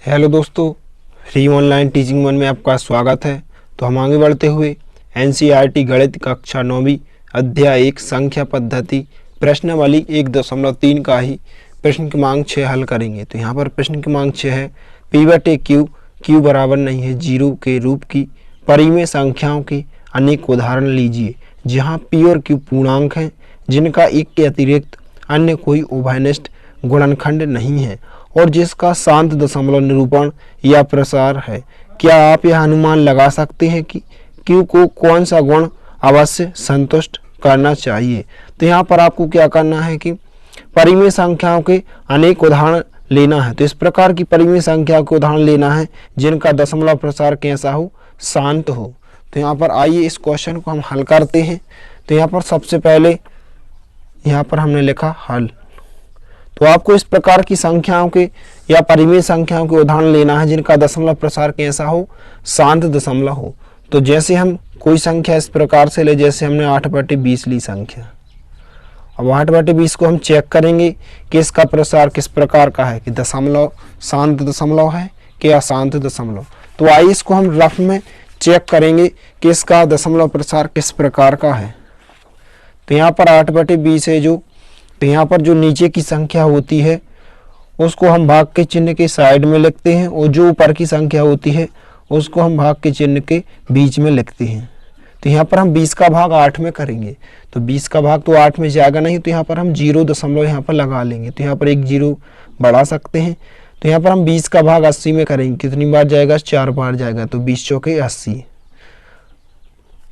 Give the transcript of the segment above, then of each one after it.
Hello दोस्तों, free online teaching one में आपका स्वागत है। तो हम आगे बढ़ते हुए एनसीईआरटी गणित कक्षा 9वीं अध्याय 1 संख्या पद्धति प्रश्नावली 1.3 का ही प्रश्न क्रमांक 6 हल करेंगे। तो यहाँ पर प्रश्न क्रमांक 6 है P/Q बराबर नहीं है 0 के रूप की परिमेय संख्याओं के अनेक उदाहरण लीजिए जहाँ P और Q पूर्णांक हैं जिनका एक के अतिरिक्त अन्य कोई उभयनिष्ठ गुणनखंड नहीं है और जिसका शांत दशमलव निरूपण या प्रसार है। क्या आप यह अनुमान लगा सकते हैं कि Q को कौन सा गुण अवश्य संतुष्ट करना चाहिए? तो यहाँ पर आपको क्या करना है कि परिमेय संख्याओं के अनेक उदाहरण लेना है। तो इस प्रकार की परिमेय संख्या के उदाहरण लेना है जिनका दशमलव प्रसार कैसा हो, शांत हो। तो यहाँ पर आइए इस क्वेश्चन को हम हल करते हैं। तो यहाँ पर सबसे पहले यहाँ पर हमने लिखा हल। तो आपको इस प्रकार की संख्याओं के या परिमेय संख्याओं के उदाहरण लेना है जिनका दशमलव प्रसार कैसा हो, शांत दशमलव हो। तो जैसे हम कोई संख्या इस प्रकार से ले, जैसे हमने 8/20 ली संख्या। अब 8/20 को हम चेक करेंगे कि इसका प्रसार किस प्रकार का है, कि दशमलव शांत दशमलव है कि अशांत दशमलव। तो आइए इसको हम रफ में चेक करेंगे कि इसका दशमलव प्रसार किस प्रकार का है। तो यहाँ पर 8/20 है जो, तो यहाँ पर जो नीचे की संख्या होती है उसको हम भाग के चिन्ह के साइड में लिखते हैं और जो ऊपर की संख्या होती है उसको हम भाग के चिन्ह के बीच में लिखते हैं। तो यहाँ पर हम 20 का भाग 8 में करेंगे। तो 20 का भाग तो 8 में जाएगा नहीं, तो यहाँ पर हम 0 दशमलव यहाँ पर लगा लेंगे। तो यहाँ पर एक 0 बढ़ा सकते हैं। तो यहाँ पर हम 20 का भाग 80 में करेंगे। कितनी बार जाएगा? 4 बार जाएगा। तो 20 चौके 80।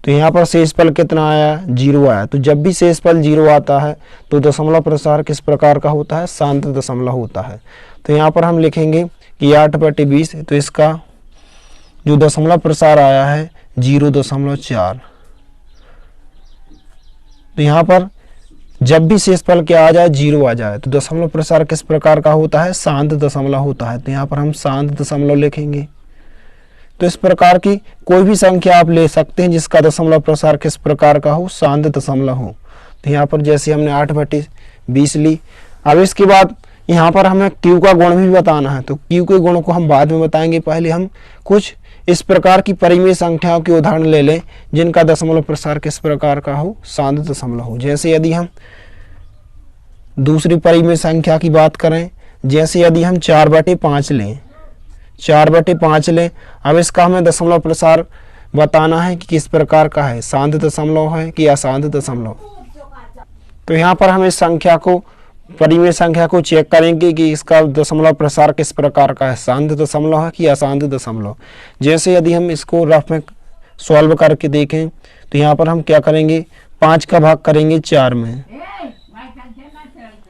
तो यहाँ पर शेषफल कितना आया? 0 आया। तो जब भी शेषफल 0 आता है तो दशमलव प्रसार किस प्रकार का होता है? शांत दशमलव होता है। तो यहाँ पर हम लिखेंगे कि 8/20, तो इसका जो दशमलव प्रसार आया है 0.4। तो यहाँ पर जब भी शेषफल क्या आ जाए? 0 आ जाए, तो दशमलव प्रसार किस प्रकार का होता है? शांत दशमलव होता है। तो यहाँ पर हम शांत दशमलव लिखेंगे। तो इस प्रकार की कोई भी संख्या आप ले सकते हैं जिसका दशमलव प्रसार किस प्रकार का हो? शांत दशमलव हो। तो यहाँ पर जैसे हमने 8/20 ली। अब इसके बाद यहाँ पर हमें Q का गुण भी बताना है। तो Q के गुण को हम बाद में बताएंगे, पहले हम कुछ इस प्रकार की परिमेय संख्याओं के उदाहरण ले लें जिनका दशमलव प्रसार किस प्रकार का हो? शांत दशमलव हो। जैसे यदि हम दूसरी परिमेय संख्या की बात करें, जैसे यदि हम 4/5 लें, 4/5 लें। अब इसका हमें दशमलव प्रसार बताना है कि किस प्रकार का है, शांत दशमलव है कि अशांत दशमलव। तो यहाँ पर हम इस संख्या को, परिमेय संख्या को चेक करेंगे कि इसका दशमलव प्रसार किस प्रकार का है, शांत दशमलव है कि अशांत दशमलव। जैसे यदि हम इसको रफ में सॉल्व करके देखें तो यहाँ पर हम क्या करेंगे? 5 का भाग करेंगे 4 में।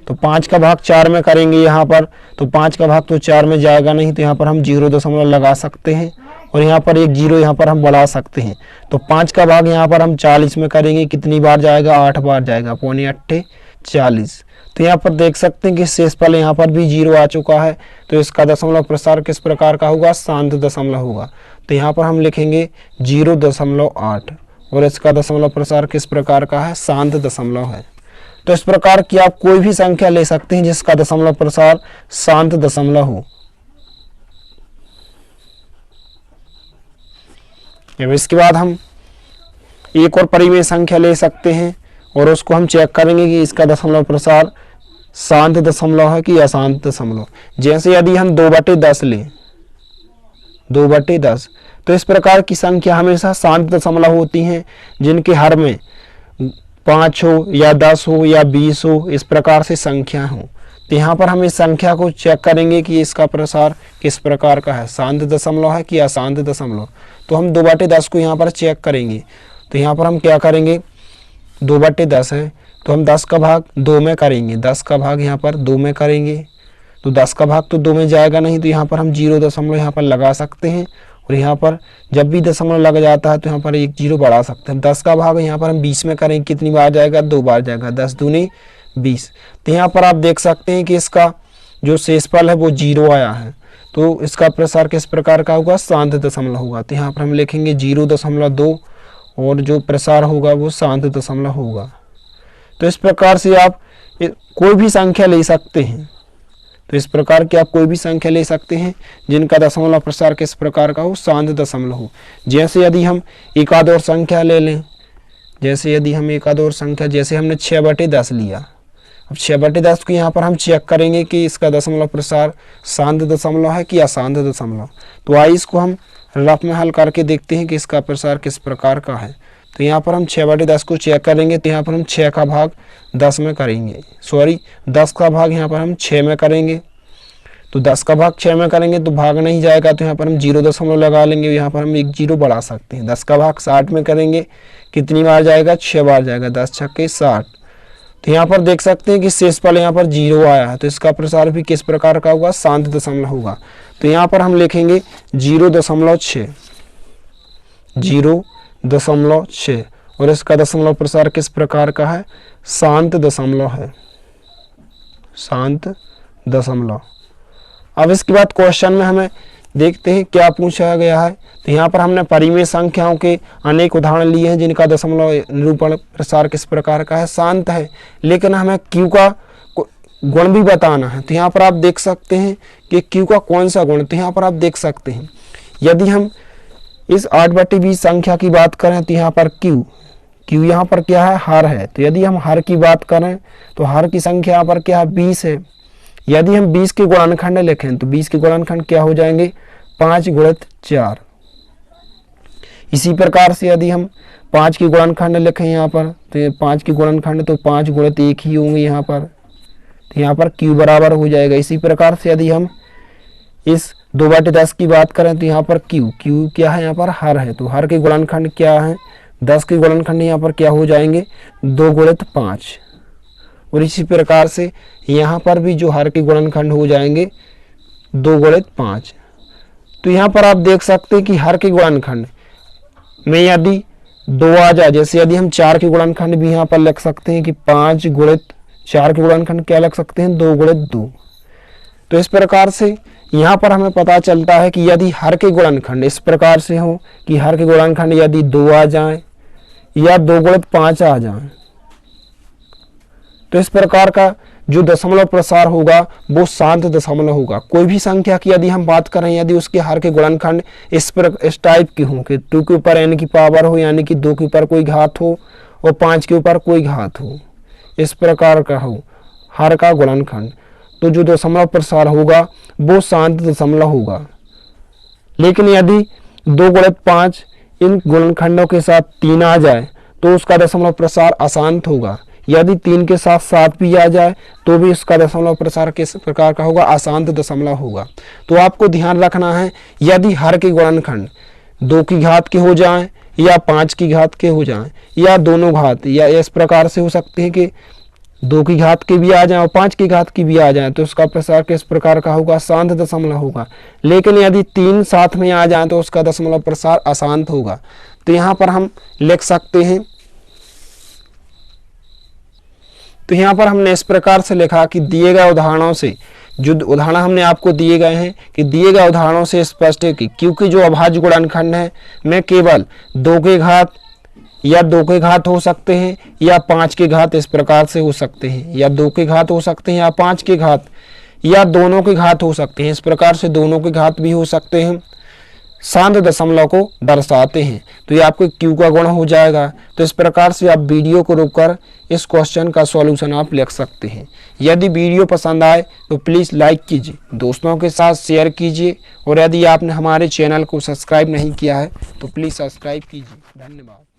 तो 5 का भाग 4 में करेंगे यहाँ पर, तो 5 का भाग तो 4 में जाएगा नहीं, तो यहाँ पर हम 0 दशमलव लगा सकते हैं और यहाँ पर एक 0 यहाँ पर हम बढ़ा सकते हैं। तो 5 का भाग यहाँ पर हम 40 में करेंगे। कितनी बार जाएगा? 8 बार जाएगा। पौने 8 40। तो यहाँ पर देख सकते हैं कि शेषफल यहाँ पर भी 0 आ चुका है। तो इसका दशमलव प्रसार किस प्रकार का होगा? शांत दशमलव होगा। तो यहाँ पर हम लिखेंगे 0.8 और इसका दशमलव प्रसार किस प्रकार का है? शांत दशमलव है। तो इस प्रकार की आप कोई भी संख्या ले सकते हैं जिसका दशमलव प्रसार शांत दशमलव हो। अब इसके बाद हम एक और परिमेय संख्या ले सकते हैं और उसको हम चेक करेंगे कि इसका दशमलव प्रसार शांत दशमलव है कि अशांत दशमलव। जैसे यदि हम 2/10 लें, 2/10, तो इस प्रकार की संख्या हमेशा शांत दशमलव होती हैं जिनके हर में 5 हो या 10 हो या 20 हो, इस प्रकार से संख्या हो। तो यहाँ पर हम इस संख्या को चेक करेंगे कि इसका प्रसार किस प्रकार का है, शांत दशमलव है कि अशांत दशमलव। तो हम 2/10 को यहाँ पर चेक करेंगे। तो यहाँ पर हम क्या करेंगे? 2/10 है तो हम 10 का भाग 2 में करेंगे। 10 का भाग यहाँ पर 2 में करेंगे। तो 10 का भाग तो 2 में जाएगा नहीं, तो यहाँ पर हम 0 दशमलव यहाँ पर लगा सकते हैं और यहाँ पर जब भी दशमलव लग जाता है तो यहाँ पर एक 0 बढ़ा सकते हैं। 10 का भाग यहाँ पर हम 20 में करेंगे। कितनी बार जाएगा? 2 बार जाएगा। 10 दूनी 20। तो यहाँ पर आप देख सकते हैं कि इसका जो शेषफल है वो 0 आया है। तो इसका प्रसार किस प्रकार का होगा? शांत दशमलव होगा। तो यहाँ पर हम लिखेंगे 0.2 और जो प्रसार होगा वो शांत दशमलव होगा। तो इस प्रकार से आप कोई भी संख्या ले सकते हैं। तो इस प्रकार की आप कोई भी संख्या ले सकते हैं जिनका दशमलव प्रसार किस प्रकार का हो, शांत दशमलव हो। जैसे यदि हम एक आध और संख्या ले लें, जैसे यदि हम एक आध और संख्या, जैसे हमने 6/10 लिया, अब 6/10 को यहाँ पर हम चेक करेंगे कि इसका दशमलव प्रसार शांत दशमलव है कि अशांत दशमलव। तो आइए इसको हम रफ में हल करके देखते हैं कि इसका प्रसार किस प्रकार का है। तो यहाँ पर हम 6/10 को चेक करेंगे, तो यहाँ पर हम 6 का भाग 10 में करेंगे, 10 का भाग यहाँ पर हम 6 में करेंगे। तो 10 का भाग 6 में करेंगे तो भाग नहीं जाएगा, तो यहाँ पर हम 0 दशमलव लगा लेंगे, यहाँ पर हम 1 0 बढ़ा सकते हैं। 10 का भाग 60 में करेंगे, कितनी बार जाएगा, 6 बार जाएगा, 10 छक्के 60। तो यहाँ पर देख सकते हैं कि शेषफल यहाँ पर 0 आया है, तो इसका प्रसार भी किस प्रकार का होगा, शांत दशमलव होगा। तो यहाँ पर हम लिखेंगे 0.6, 0.6 और इसका दशमलव प्रसार किस प्रकार का है, शांत दशमलव है, शांत दशमलव। अब इसके बाद क्वेश्चन में हमें देखते हैं क्या पूछा गया है। तो यहाँ पर हमने परिमेय संख्याओं के अनेक उदाहरण लिए हैं जिनका दशमलव निरूपण प्रसार किस प्रकार का है, शांत है, लेकिन हमें Q का गुण भी बताना है। तो यहाँ पर आप देख सकते हैं कि Q का कौन सा गुण, तो यहाँ पर आप देख सकते हैं यदि हम इस 8/20 संख्या की बात करें तो यहाँ पर Q यहाँ पर क्या है, हर है। तो यदि हम हर की बात करें तो हर की संख्या यहाँ पर क्या है, 20 है। यदि हम 20 के गुणनखंड लिखें तो 20 के गुणनखंड क्या हो जाएंगे, 5 × 4। इसी प्रकार से यदि हम 5 के गुणनखंड लिखें यहाँ पर, तो 5 के गुणनखंड तो 5 × 1 ही होंगे यहाँ पर, तो यहाँ पर Q बराबर हो जाएगा। इसी प्रकार से यदि हम इस 2/10 की बात करें तो यहाँ पर Q क्या है, यहाँ पर हर है। तो हर के गुणनखंड क्या है, 10 के गुणनखंड यहाँ पर क्या हो जाएंगे, 2 × 5। और इसी प्रकार से यहाँ पर भी जो हर के गुणनखंड हो जाएंगे 2 × 5। तो यहाँ पर आप देख सकते हैं कि हर के गुणनखंड में यदि 2 आ जाए, जैसे यदि हम 4 के गुणनखंड भी यहाँ पर लिख सकते हैं कि 5 × 4 के गुणनखंड क्या लिख सकते हैं, 2 × 2। तो इस प्रकार से यहाँ पर हमें पता चलता है कि यदि हर के गुणनखंड इस प्रकार से हो कि हर के गुणनखंड यदि 2 आ जाए या 2 × 5 आ जाए, तो इस प्रकार का जो दशमलव प्रसार होगा वो शांत दशमलव होगा। कोई भी संख्या की यदि हम बात करें, यदि उसके हर के गुणनखंड इस टाइप के हों कि 2 के ऊपर n की पावर हो, यानी कि 2 के ऊपर कोई घात हो और 5 के ऊपर कोई घात हो, इस प्रकार का हो हर का गुणनखंड, तो जो दशमलव प्रसार होगा वो शांत दशमलव होगा। लेकिन यदि 2 × 5 इन गुणनखंडों के साथ 3 आ जाए तो उसका दशमलव प्रसार अशांत होगा। यदि 3 के साथ 7 भी आ जाए तो भी इसका दशमलव प्रसार किस प्रकार का होगा, अशांत दशमलव होगा। तो आपको ध्यान रखना है, यदि हर के गुणनखंड 2 की घात के हो जाएं या 5 की घात के हो जाएं या दोनों घात, या इस प्रकार से हो सकते हैं कि 2 की घात के भी आ जाएं और 5 की घात की भी आ जाएं, तो उसका प्रसार किस प्रकार का होगा, शांत दशमलव होगा। लेकिन यदि 3 साथ में आ जाएं तो उसका दशमलव प्रसार अशांत होगा। तो यहाँ पर हम लिख सकते हैं, तो यहाँ पर हमने इस प्रकार से लिखा कि दिए गए उदाहरणों से, जो उदाहरण हमने आपको दिए गए हैं कि दिए गए उदाहरणों से स्पष्ट है कि क्योंकि जो अभाज्य गुणनखंड है में केवल 2 के घात या 2 के घात हो सकते हैं या 5 के घात इस प्रकार से हो सकते हैं, या 2 के घात हो सकते हैं या 5 के घात या दोनों के घात हो सकते हैं, इस प्रकार से दोनों के घात भी हो सकते हैं, शांत दशमलव को दर्शाते हैं। तो ये आपको Q का गुण हो जाएगा। तो इस प्रकार से आप वीडियो को रोककर इस क्वेश्चन का सॉल्यूशन आप लिख सकते हैं। यदि वीडियो पसंद आए तो प्लीज़ लाइक कीजिए, दोस्तों के साथ शेयर कीजिए, और यदि आपने हमारे चैनल को सब्सक्राइब नहीं किया है तो प्लीज़ सब्सक्राइब कीजिए। धन्यवाद।